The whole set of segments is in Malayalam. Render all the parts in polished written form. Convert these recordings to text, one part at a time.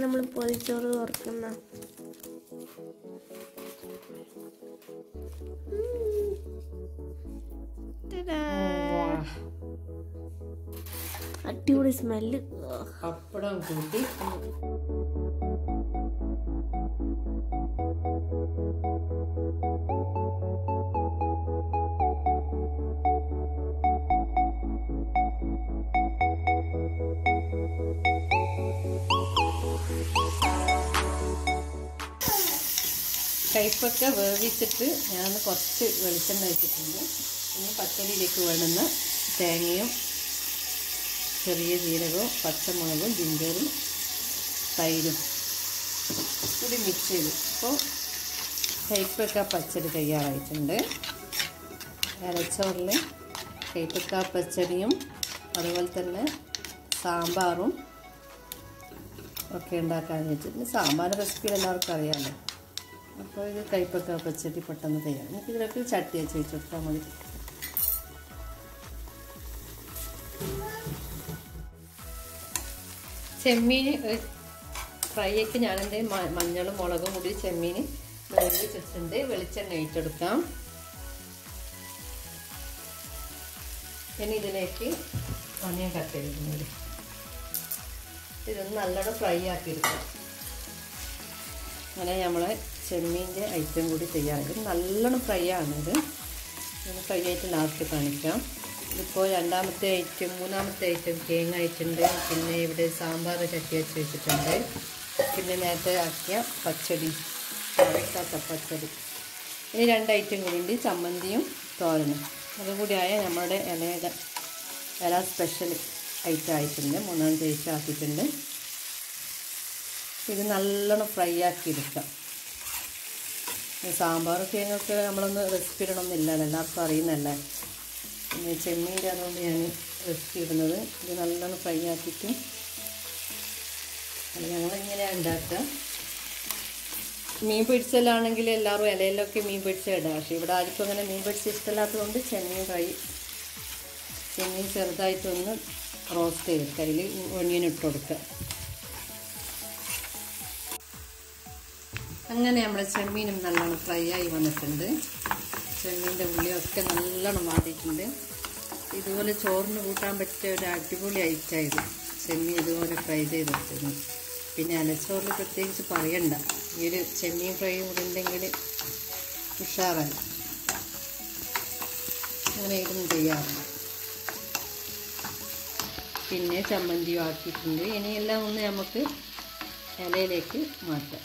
നമ്മൾ പൊതിച്ചോറ് തുറക്കുന്ന അടിപൊളി സ്മെല്ല്. പപ്പടം കൂട്ടി കയ്പൊക്കെ വേവിച്ചിട്ട് ഞാൻ കുറച്ച് വെളിച്ചെണ്ണ വെച്ചിട്ടുണ്ട്. ഇനി പച്ചടിയിലേക്ക് വേണ്ടുന്ന തേങ്ങയും ചെറിയ ജീരകവും പച്ചമുളകും ജിഞ്ചറും തൈരും കൂടി മിക്സ് ചെയ്തു. അപ്പോൾ കയ്പക്ക പച്ചടി തയ്യാറായിട്ടുണ്ട്. ഇലച്ചോറിൽ കയ്പക്ക പച്ചടിയും അതുപോലെ തന്നെ സാമ്പാറും ഒക്കെ ഉണ്ടാക്കാൻ വെച്ചിട്ടുണ്ട്. സാമ്പാർ റെസിപ്പി എല്ലാവർക്കും അറിയാമല്ലോ. അപ്പോൾ ഇത് കയ്പക്ക പച്ചടി പെട്ടെന്ന് തയ്യാറാണ്. നമുക്ക് ഇതിലേക്ക് ചട്ടി വെച്ച് കൊടുത്താൽ മതി. ചെമ്മീൻ ഫ്രൈക്ക് ഞാനെൻ്റെ മഞ്ഞളും മുളകും കൂടി ചെമ്മീൻ വേവിച്ചിട്ടുണ്ട്. വെളിച്ചെണ്ണ ഒഴിച്ചെടുക്കാം. ഇനി ഇതിലേക്ക് ഒനിയൻ കട്ട് ചെയ്തിട്ടുണ്ട്. ഇതൊന്ന് നല്ലോണം ഫ്രൈ ആക്കിയെടുക്കാം. അങ്ങനെ നമ്മളെ ചെമ്മീൻ്റെ ഐറ്റം കൂടി തയ്യാറാക്കി നല്ലോണം ഫ്രൈ ആണിത്. ഇത് ഫ്രൈ ആയിട്ട് ലാസ്റ്റ് കാണിക്കാം. ഇതിപ്പോൾ രണ്ടാമത്തെ ഐറ്റം മൂന്നാമത്തെ ഐറ്റം തേങ്ങ ആയിട്ടുണ്ട്. പിന്നെ ഇവിടെ സാമ്പാർ ചട്ടി വെച്ച് വെച്ചിട്ടുണ്ട്. പിന്നെ നേരത്തെ ആക്കിയ പച്ചടി കയ്പക്ക പച്ചടി. ഇനി രണ്ട് ഐറ്റം കൂടി ഉണ്ട്, ചമ്മന്തിയും തോരനും. അതുകൂടി ആയ നമ്മുടെ ഇല സ്പെഷ്യൽ ഐറ്റം ആയിട്ടുണ്ട്. മൂന്നാമത്തെ ഐറ്റം ആക്കിയിട്ടുണ്ട്. ഇത് നല്ലോണം ഫ്രൈ ആക്കിയെടുക്കാം. സാമ്പാർ തേങ്ങയൊക്കെ നമ്മളൊന്ന് റെസിപ്പി ഇടണമെന്നില്ലല്ലോ, എല്ലാവർക്കും അറിയുന്നല്ലേ. പിന്നെ ചെമ്മീൻ്റെ അതുകൊണ്ട് ഞാൻ റെസിപ്പി ഇടുന്നത്. ഇത് നല്ലോണം ഫ്രൈ ആക്കിയിട്ട് അത് ഞങ്ങളിങ്ങനെയാണ് ഉണ്ടാക്കുക. മീൻ പൊരിച്ചലാണെങ്കിൽ എല്ലാവരും ഇലയിലൊക്കെ മീൻ പൊരിച്ച ഇടാം. പക്ഷേ ഇവിടെ ആർക്കും അങ്ങനെ മീൻ പൊരിച്ച ഇഷ്ടമില്ലാത്തതുകൊണ്ട് ചെമ്മീൻ ചെറുതായിട്ടൊന്ന് റോസ്റ്റ് ചെയ്തെടുക്കുക. അതിൽ ഒനിയൻ ഇട്ട് കൊടുക്കുക. അങ്ങനെ നമ്മുടെ ചെമ്മീനും നല്ലോണം ഫ്രൈ ആയി വന്നിട്ടുണ്ട്. ചെമ്മീൻ്റെ ഉള്ളിയൊക്കെ നല്ലോണം വാടിയിട്ടുണ്ട്. ഇതുപോലെ ചോറിന് കൂട്ടാൻ പറ്റിയ ഒരു അടിപൊളി ഐറ്റമായത് ചെമ്മീൻ ഇതുപോലെ ഫ്രൈ ചെയ്തെടുക്കുന്നു. പിന്നെ അലച്ചോറിൽ പ്രത്യേകിച്ച് പറയണ്ട, ഈ ഒരു ചെമ്മീൻ ഫ്രൈ കൂടി ഉണ്ടെങ്കിൽ ഉഷാറായി. അങ്ങനെ ഇതൊന്നും ചെയ്യാറുണ്ട്. പിന്നെ ചമ്മന്തിയും ആക്കിയിട്ടുണ്ട്. ഇനിയെല്ലാം ഒന്ന് നമുക്ക് ഇലയിലേക്ക് മാറ്റാം.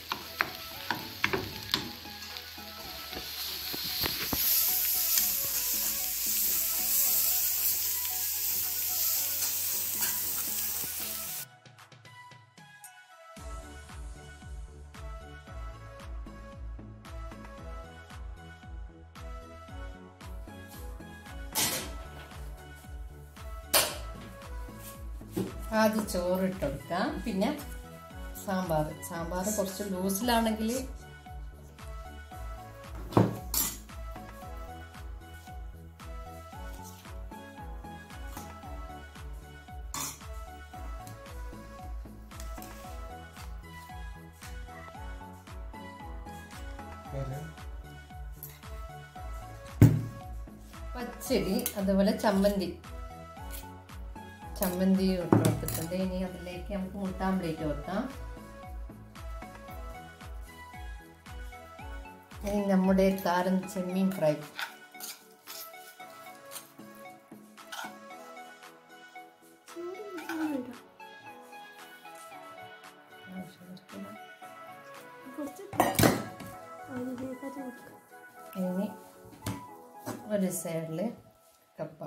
ആദ്യം ചോറിട്ട് കൊടുക്കാം. പിന്നെ സാമ്പാർ കുറച്ച് ലൂസിലാണെങ്കിൽ പച്ചടി അതുപോലെ ചമ്മന്തി ഇട്ട് കൊടുത്തിട്ടുണ്ട്. ഇനി അതിലേക്ക് നമുക്ക് മുട്ട ആംപ്ലേറ്റ് വെക്കാം. ഇനി നമ്മുടെ കാരൻ ചെമ്മീൻ ഫ്രൈ. ഇനി ഒരു സൈഡിൽ കപ്പ.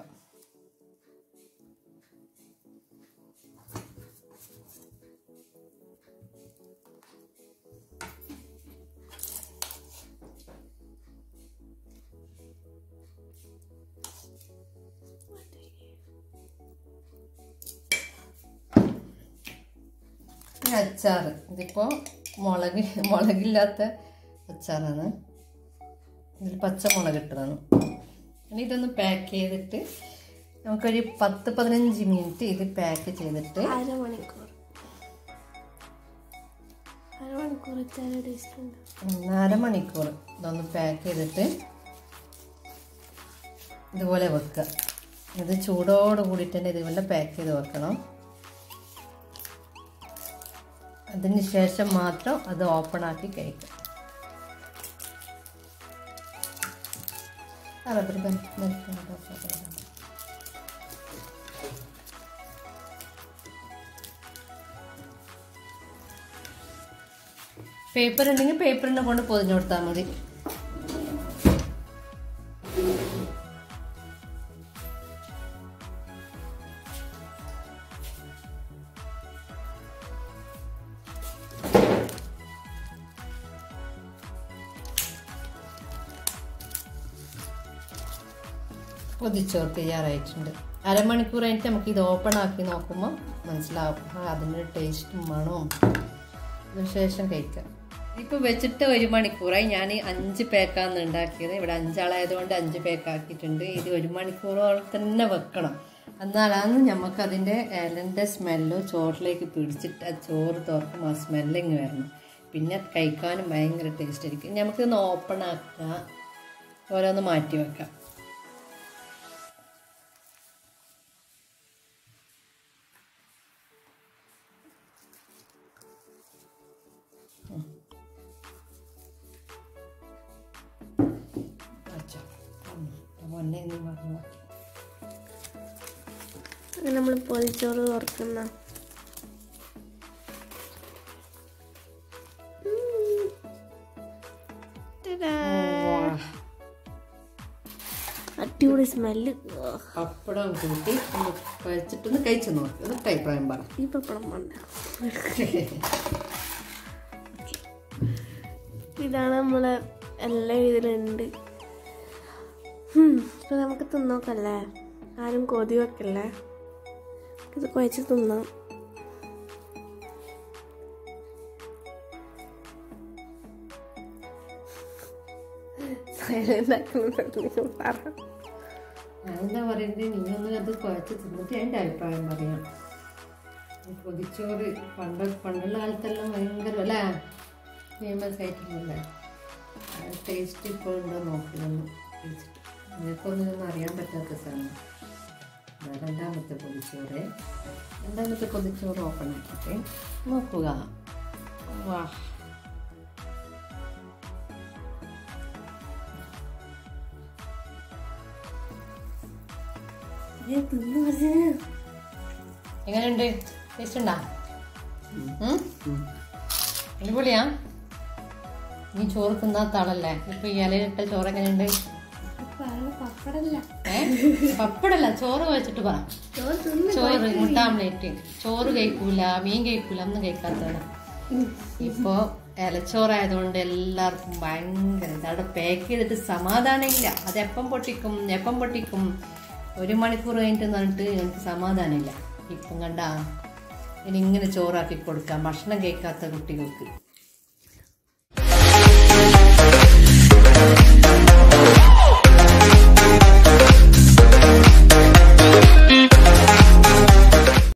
അച്ചാർ, ഇതിപ്പോൾ മുളകില്ലാത്ത അച്ചാറാണ്. ഇതിൽ പച്ചമുളക് ഇട്ടതാണ്. ഇനി ഇതൊന്ന് പാക്ക് ചെയ്തിട്ട് നമുക്കൊരു 10-15 മിനിറ്റ് ഇത് പാക്ക് ചെയ്തിട്ട് അരമണിക്കൂർ വെച്ചാൽ ടേസ്റ്റ് ഉണ്ട്. അരമണിക്കൂർ ഇതൊന്ന് പാക്ക് ചെയ്തിട്ട് ഇതുപോലെ വെക്കുക. ഇത് ചൂടോട് കൂടിയിട്ട് തന്നെ ഇതുപോലെ പാക്ക് ചെയ്ത് വെക്കണം. അതിന് ശേഷം മാത്രം അത് ഓപ്പൺ ആക്കി കഴിക്കാം. പേപ്പർ ഉണ്ടെങ്കിൽ പേപ്പറിനെ കൊണ്ട് പൊതിഞ്ഞു കൊടുത്താൽ മതി. പൊതിച്ചോറ് തയ്യാറായിട്ടുണ്ട്. അരമണിക്കൂർ കഴിഞ്ഞിട്ട് നമുക്ക് ഇത് ഓപ്പൺ ആക്കി നോക്കുമ്പോൾ മനസ്സിലാവും അതിൻ്റെ ടേസ്റ്റും മണവും. അതിനുശേഷം കഴിക്കാം. ഇപ്പോൾ വെച്ചിട്ട് 1 മണിക്കൂറായി. ഞാൻ 5 പേക്കാണ് ഉണ്ടാക്കിയത്. ഇവിടെ 5 ആളായതുകൊണ്ട് 5 പേക്കാക്കിയിട്ടുണ്ട്. ഇത് 1 മണിക്കൂറോളം തന്നെ വെക്കണം. എന്നാലാണ് നമുക്കതിൻ്റെ ഇലൻ്റെ സ്മെല്ലും ചോറിലേക്ക് പിടിച്ചിട്ട് ആ ചോറ് തുറക്കുമ്പോൾ ആ സ്മെല്ലിങ് വരണം. പിന്നെ കഴിക്കാനും ഭയങ്കര ടേസ്റ്റ് ആയിരിക്കും. നമുക്കിതൊന്ന് ഓപ്പൺ ആക്കുക, ഓരോന്ന് മാറ്റി വെക്കാം. അങ്ങനെ നമ്മൾ പൊതിച്ചോറ് തുറക്കുന്ന അടിപൊളി സ്മെല്ല്. പപ്പടം കൂട്ടി കഴിച്ചിട്ടൊന്ന് കഴിച്ചു നോക്കി എന്നിട്ട് അഭിപ്രായം പറ. ഈ പപ്പടം വേണ്ട. ഇതാണ് നമ്മളെ എല്ലാം ഇതിലുണ്ട്. ഇപ്പൊ നമുക്ക് തിന്നോക്കല്ലേ, ആരും കൊതി വെക്കല്ലേ, ഇത് കുഴച്ച് തിന്നാം. എന്താ പറയുന്നത്, നീയൊന്നും അത് കുഴച്ച് തിന്നിട്ട് എൻ്റെ അഭിപ്രായം പറയാം. പൊതിച്ചോറ് പണ്ടുള്ള കാലത്തെല്ലാം ഭയങ്കര അല്ലേ ഫേമസ് ആയിട്ടുള്ളല്ലേ. ടേസ്റ്റ് ഇപ്പോൾ ഉണ്ടോ നോക്കുന്നു കഴിച്ചിട്ട്. നിനക്കൊന്നും അറിയാൻ പറ്റാത്ത സാധനം. രണ്ടാമത്തെ പൊതിച്ചോറ് ഓപ്പൺ ആക്കിയിട്ട് നോക്കുക. വാ, എങ്ങനെയുണ്ട്? ടേസ്റ്റ് ഉണ്ടാ? അടിപൊളിയാ. നീ ചോറ് തിന്നാത്ത ആളല്ലേ? ഇപ്പൊ ഈ ഇലയിലിട്ട ചോറ് എങ്ങനെയുണ്ട്? പപ്പടല്ല, ചോറ് വെച്ചിട്ട് പറ. ചോറ് മുട്ടാമ്ലേറ്റ്. ചോറ് കഴിക്കൂല, മീൻ കഴിക്കൂല, ഒന്നും കഴിക്കാത്തതാണ്. ഇപ്പൊ ഇലച്ചോറായതുകൊണ്ട് എല്ലാവർക്കും ഭയങ്കര അവിടെ പാക്ക് ചെയ്തിട്ട് സമാധാനമില്ല. അത് എപ്പം പൊട്ടിക്കും 1 മണിക്കൂർ കഴിഞ്ഞിട്ട് പറഞ്ഞിട്ട് എനിക്ക് സമാധാനമില്ല. ഇപ്പം കണ്ടാ ഇനി ഇങ്ങനെ ചോറാക്കി കൊടുക്കാം ഭക്ഷണം കഴിക്കാത്ത കുട്ടികൾക്ക്.